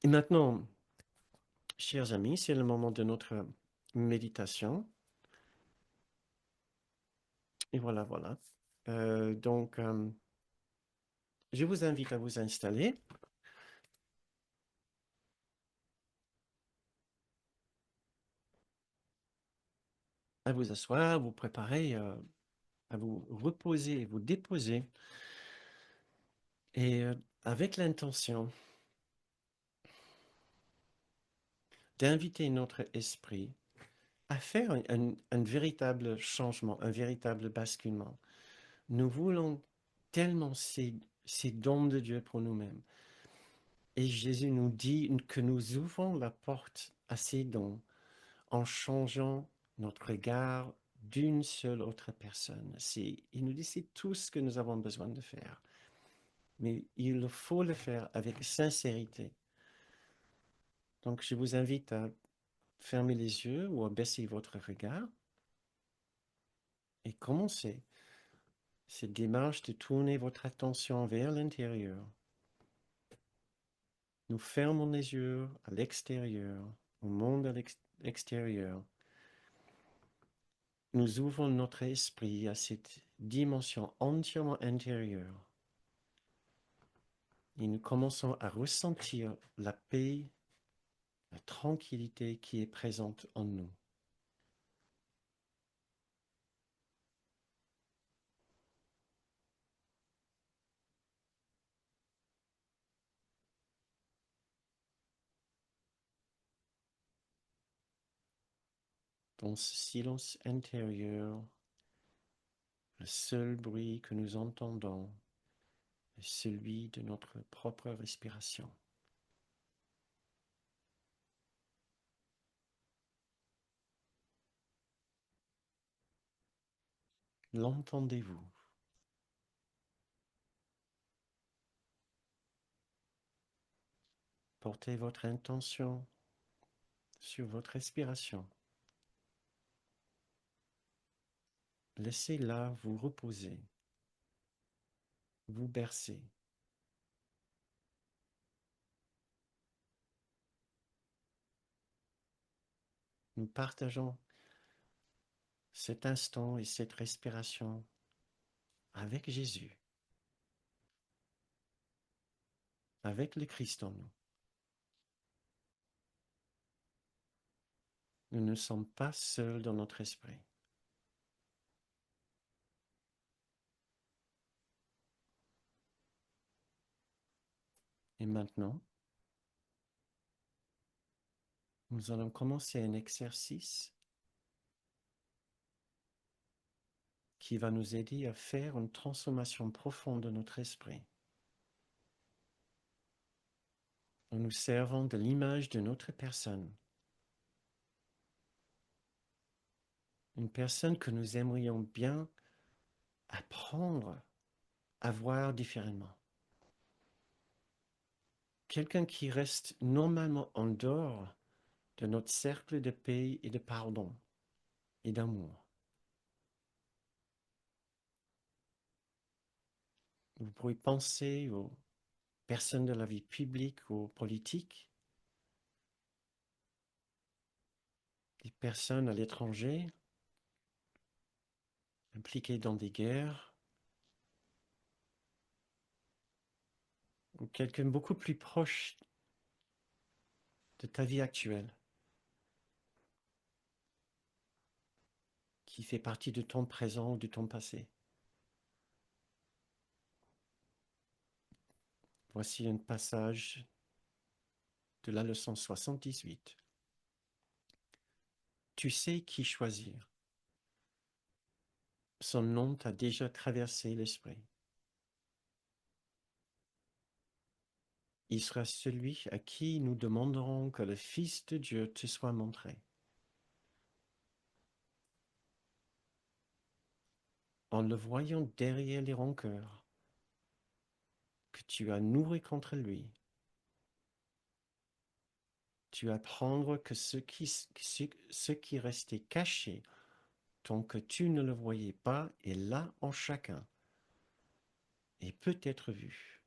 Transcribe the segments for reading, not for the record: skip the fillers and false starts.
Et maintenant, chers amis, c'est le moment de notre méditation. Et voilà, voilà. Donc, je vous invite à vous installer, à vous asseoir, à vous préparer, à vous reposer, vous déposer. Et avec l'intention d'inviter notre esprit à faire un véritable changement, un véritable basculement. Nous voulons tellement ces dons de Dieu pour nous-mêmes. Et Jésus nous dit que nous ouvrons la porte à ces dons en changeant notre regard d'une seule autre personne. Il nous dit c'est tout ce que nous avons besoin de faire. Mais il faut le faire avec sincérité. Donc je vous invite à fermer les yeux ou à baisser votre regard et commencer cette démarche de tourner votre attention vers l'intérieur. Nous fermons les yeux à l'extérieur, au monde à l'extérieur. Nous ouvrons notre esprit à cette dimension entièrement intérieure et nous commençons à ressentir la paix, la tranquillité qui est présente en nous. Dans ce silence intérieur, le seul bruit que nous entendons est celui de notre propre respiration. L'entendez-vous? Portez votre intention sur votre respiration. Laissez-la vous reposer, vous bercer. Nous partageons cet instant et cette respiration avec Jésus, avec le Christ en nous. Nous ne sommes pas seuls dans notre esprit. Et maintenant, nous allons commencer un exercice qui va nous aider à faire une transformation profonde de notre esprit, en nous servant de l'image de notre personne, une personne que nous aimerions bien apprendre à voir différemment. Quelqu'un qui reste normalement en dehors de notre cercle de paix et de pardon et d'amour. Vous pouvez penser aux personnes de la vie publique ou politique, des personnes à l'étranger impliquées dans des guerres, ou quelqu'un beaucoup plus proche de ta vie actuelle, qui fait partie de ton présent ou de ton passé. Voici un passage de la leçon 78. Tu sais qui choisir. Son nom t'a déjà traversé l'esprit. Il sera celui à qui nous demanderons que le Fils de Dieu te soit montré. En le voyant derrière les rancœurs que tu as nourries contre lui, tu apprendras que ce qui restait caché, tant que tu ne le voyais pas, est là en chacun et peut être vu.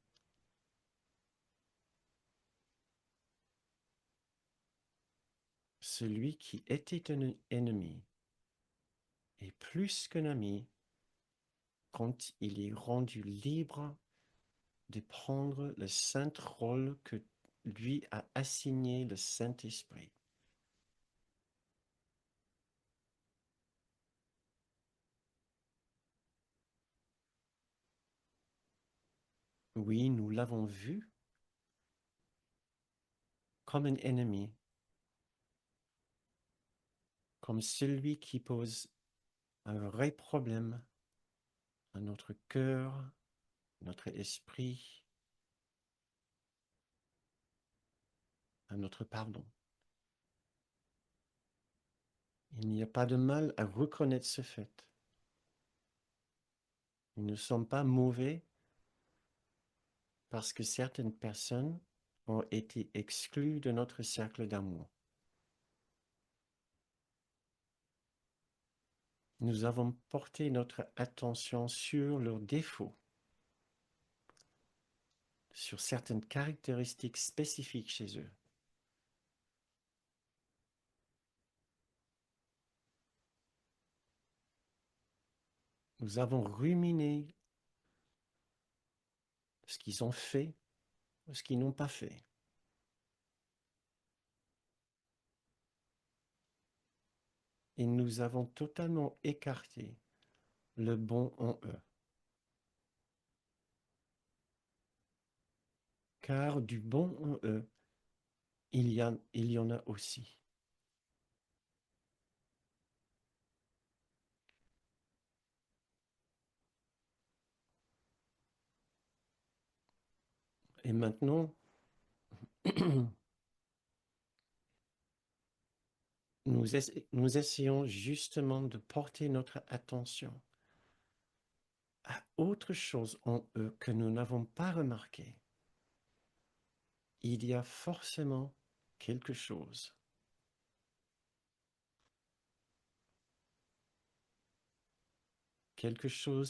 celui qui était un ennemi est plus qu'un ami quand il est rendu libre de prendre le saint rôle que lui a assigné le Saint-Esprit. Oui, nous l'avons vu comme un ennemi, comme celui qui pose un vrai problème à notre cœur, notre esprit, à notre pardon. Il n'y a pas de mal à reconnaître ce fait. Nous ne sommes pas mauvais parce que certaines personnes ont été exclues de notre cercle d'amour. Nous avons porté notre attention sur leurs défauts, sur certaines caractéristiques spécifiques chez eux. Nous avons ruminé ce qu'ils ont fait ou ce qu'ils n'ont pas fait. Et nous avons totalement écarté le bon en eux. Car du bon en eux, il y en a aussi. Et maintenant, nous essayons justement de porter notre attention à autre chose en eux que nous n'avons pas remarqué. Il y a forcément quelque chose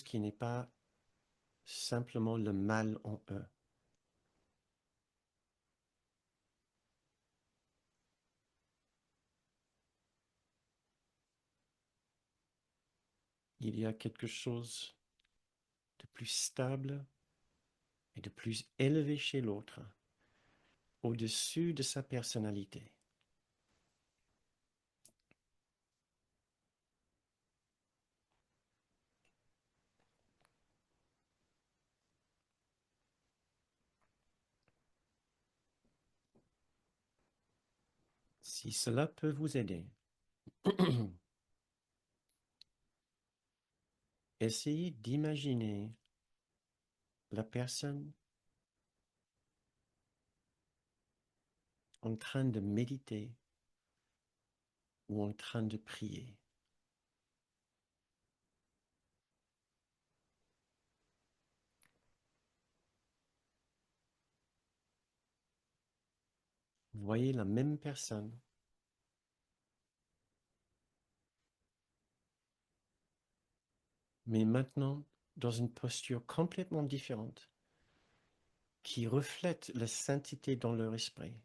qui n'est pas simplement le mal en eux. Il y a quelque chose de plus stable et de plus élevé chez l'autre, au-dessus de sa personnalité. Si cela peut vous aider, essayez d'imaginer la personne en train de méditer ou en train de prier. Voyez la même personne, mais maintenant dans une posture complètement différente, qui reflète la sainteté dans leur esprit.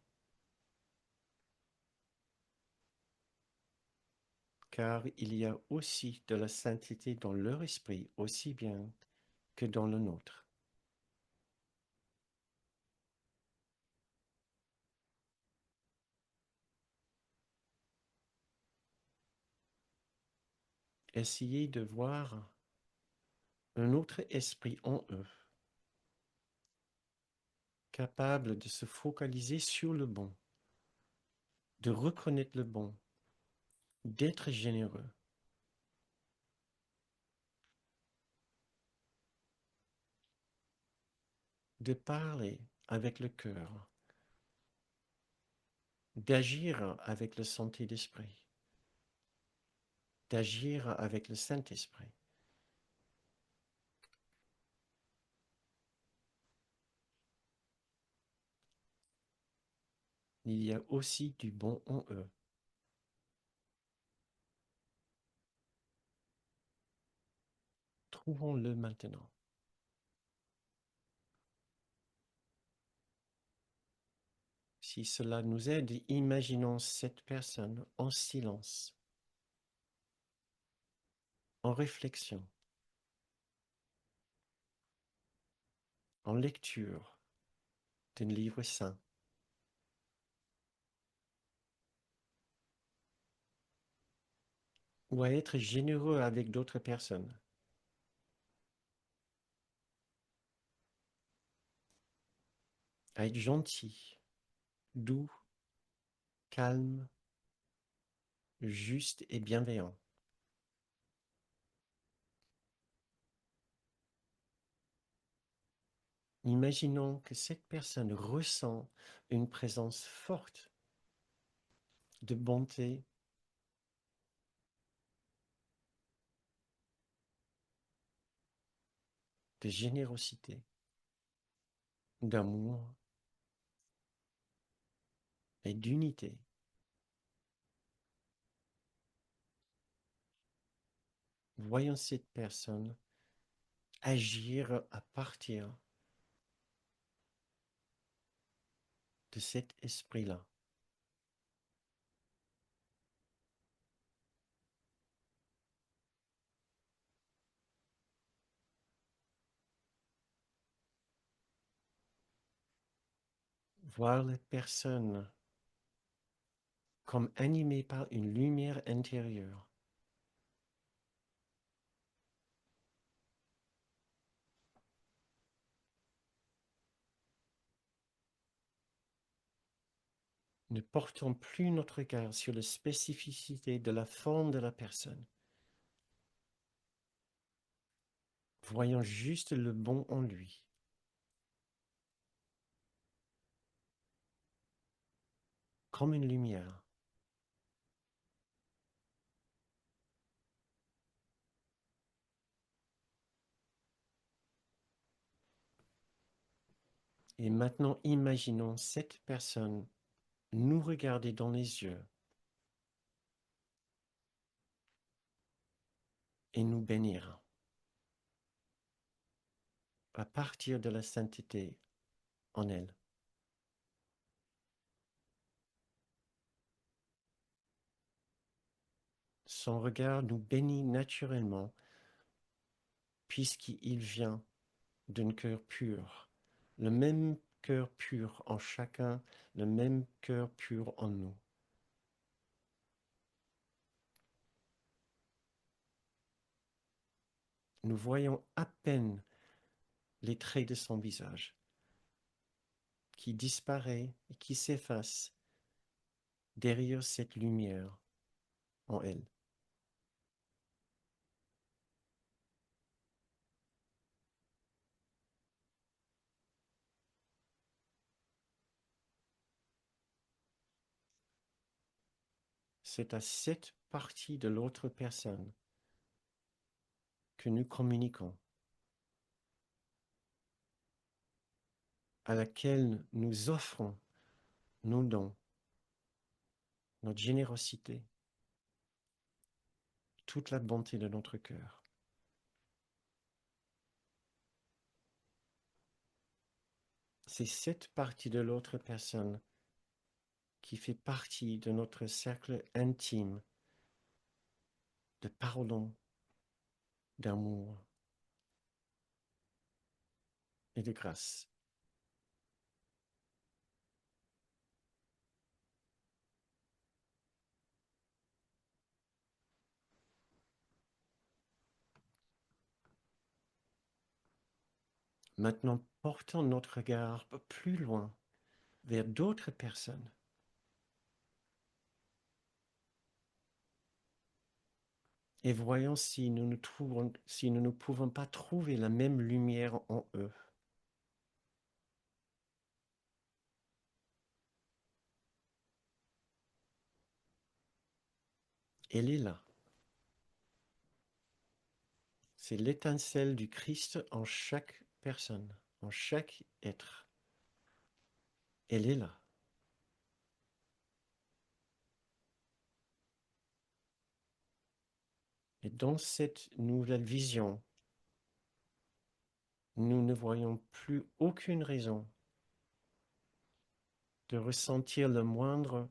Car il y a aussi de la sainteté dans leur esprit, aussi bien que dans le nôtre. Essayez de voir un autre esprit en eux, capable de se focaliser sur le bon, de reconnaître le bon, d'être généreux, de parler avec le cœur, d'agir avec le santé d'esprit, d'agir avec le Saint-Esprit. Il y a aussi du bon en eux. Trouvons-le maintenant. Si cela nous aide, imaginons cette personne en silence, en réflexion, en lecture d'un livre saint, ou à être généreux avec d'autres personnes, à être gentil, doux, calme, juste et bienveillant. Imaginons que cette personne ressent une présence forte de bonté, de générosité, d'amour et d'unité. Voyons cette personne agir à partir de cet esprit-là. Voir la personne comme animée par une lumière intérieure. Ne portons plus notre regard sur la spécificité de la forme de la personne. Voyons juste le bon en lui, comme une lumière. Et maintenant, imaginons cette personne nous regarder dans les yeux et nous bénir à partir de la sainteté en elle. Son regard nous bénit naturellement puisqu'il vient d'un cœur pur, le même cœur pur en chacun, le même cœur pur en nous. Nous voyons à peine les traits de son visage qui disparaît et qui s'efface derrière cette lumière en elle. C'est à cette partie de l'autre personne que nous communiquons, à laquelle nous offrons nos dons, notre générosité, toute la bonté de notre cœur. C'est cette partie de l'autre personne qui fait partie de notre cercle intime de pardon, d'amour et de grâce. Maintenant, portons notre regard plus loin vers d'autres personnes et voyons si nous ne pouvons pas trouver la même lumière en eux. Elle est là. C'est l'étincelle du Christ en chaque personne, en chaque être. Elle est là. Et dans cette nouvelle vision, nous ne voyons plus aucune raison de ressentir le moindre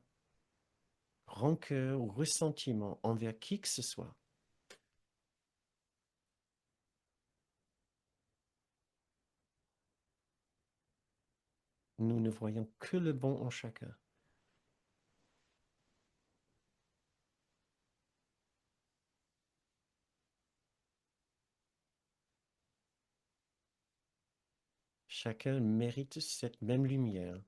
rancœur ou ressentiment envers qui que ce soit. Nous ne voyons que le bon en chacun. Chacun mérite cette même lumière,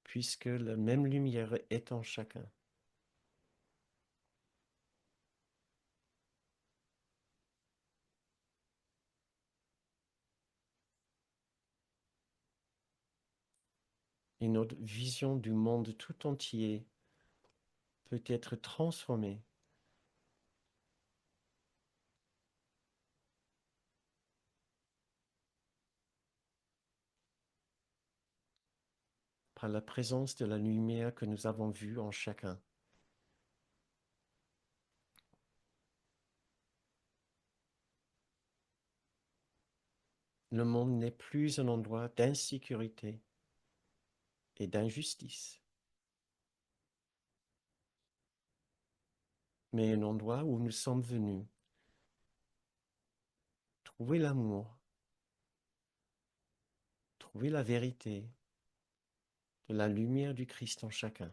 puisque la même lumière est en chacun. Et notre vision du monde tout entier peut être transformée par la présence de la lumière que nous avons vue en chacun. Le monde n'est plus un endroit d'insécurité et d'injustice, mais un endroit où nous sommes venus trouver l'amour, trouver la vérité de la lumière du Christ en chacun.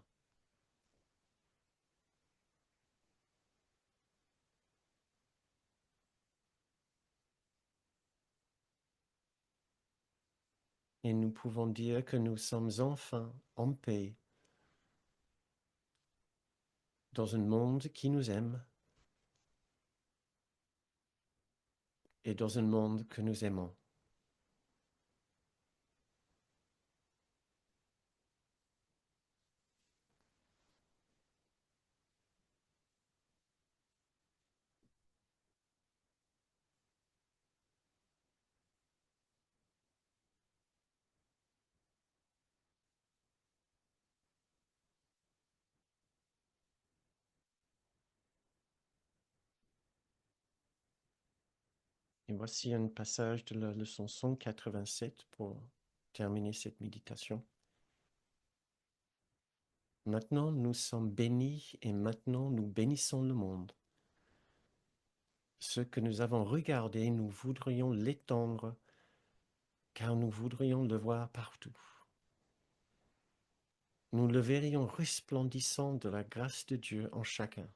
Et nous pouvons dire que nous sommes enfin en paix dans un monde qui nous aime et dans un monde que nous aimons. Et voici un passage de la leçon 187 pour terminer cette méditation. Maintenant nous sommes bénis et maintenant nous bénissons le monde. Ce que nous avons regardé, nous voudrions l'étendre car nous voudrions le voir partout. Nous le verrions resplendissant de la grâce de Dieu en chacun.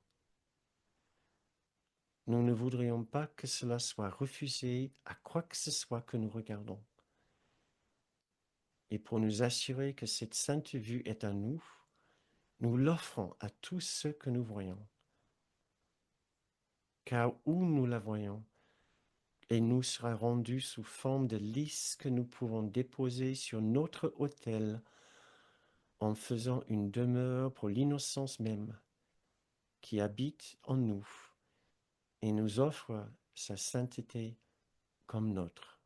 Nous ne voudrions pas que cela soit refusé à quoi que ce soit que nous regardons. Et pour nous assurer que cette sainte vue est à nous, nous l'offrons à tous ceux que nous voyons. Car où nous la voyons, elle nous sera rendue sous forme de lys que nous pouvons déposer sur notre autel en faisant une demeure pour l'innocence même qui habite en nous et nous offre sa sainteté comme nôtre.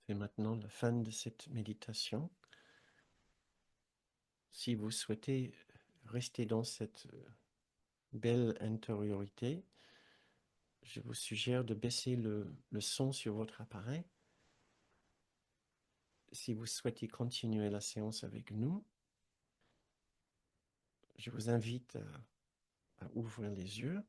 C'est maintenant la fin de cette méditation. Si vous souhaitez rester dans cette belle intériorité, je vous suggère de baisser le son sur votre appareil. Si vous souhaitez continuer la séance avec nous, je vous invite à ouvrir les yeux